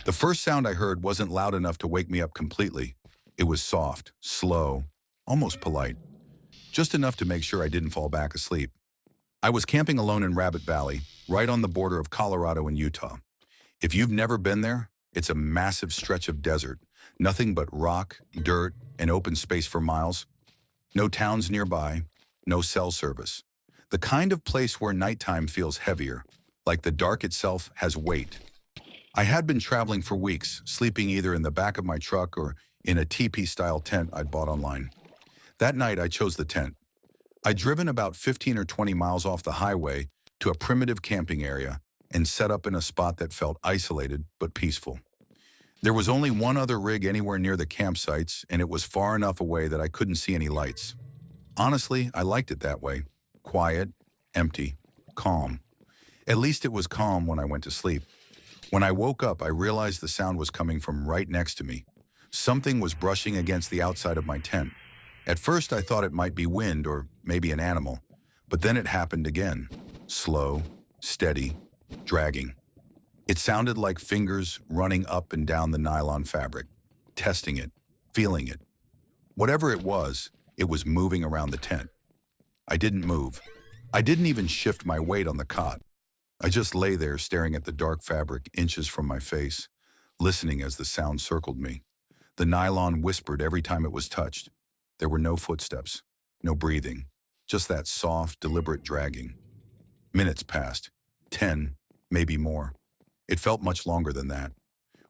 The first sound I heard wasn't loud enough to wake me up completely. It was soft, slow, almost polite, just enough to make sure I didn't fall back asleep. I was camping alone in Rabbit Valley, right on the border of Colorado and Utah. If you've never been there, it's a massive stretch of desert, nothing but rock, dirt, and open space for miles. No towns nearby, no cell service. The kind of place where nighttime feels heavier, like the dark itself has weight. I had been traveling for weeks, sleeping either in the back of my truck or in a teepee-style tent I'd bought online. That night, I chose the tent. I'd driven about 15 or 20 miles off the highway to a primitive camping area and set up in a spot that felt isolated but peaceful. There was only one other rig anywhere near the campsites, and it was far enough away that I couldn't see any lights. Honestly, I liked it that way. Quiet, empty, calm. At least it was calm when I went to sleep. When I woke up, I realized the sound was coming from right next to me. Something was brushing against the outside of my tent. At first, I thought it might be wind or maybe an animal, but then it happened again. Slow, steady, dragging. It sounded like fingers running up and down the nylon fabric, testing it, feeling it. Whatever it was moving around the tent. I didn't move. I didn't even shift my weight on the cot. I just lay there staring at the dark fabric inches from my face, listening as the sound circled me. The nylon whispered every time it was touched. There were no footsteps, no breathing, just that soft, deliberate dragging. Minutes passed, 10, maybe more. It felt much longer than that.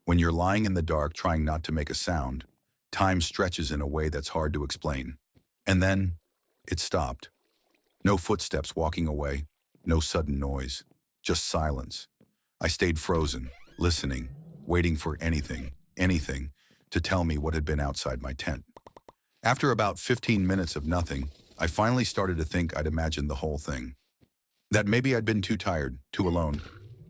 When you're lying in the dark trying not to make a sound, time stretches in a way that's hard to explain. And then, it stopped. No footsteps walking away, no sudden noise, just silence. I stayed frozen, listening, waiting for anything, to tell me what had been outside my tent. After about 15 minutes of nothing, I finally started to think I'd imagined the whole thing. That maybe I'd been too tired, too alone,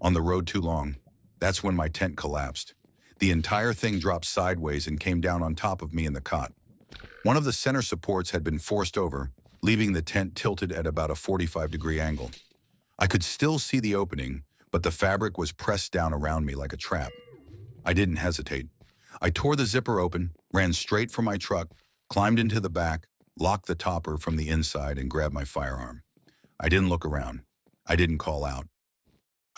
on the road too long. That's when my tent collapsed. The entire thing dropped sideways and came down on top of me in the cot. One of the center supports had been forced over, leaving the tent tilted at about a 45-degree angle. I could still see the opening, but the fabric was pressed down around me like a trap. I didn't hesitate. I tore the zipper open, ran straight for my truck, climbed into the back, locked the topper from the inside, and grabbed my firearm. I didn't look around. I didn't call out.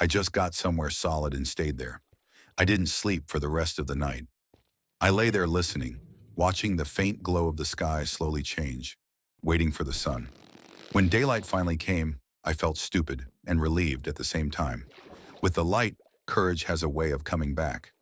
I just got somewhere solid and stayed there. I didn't sleep for the rest of the night. I lay there listening, watching the faint glow of the sky slowly change, waiting for the sun. When daylight finally came, I felt stupid and relieved at the same time. With the light, courage has a way of coming back.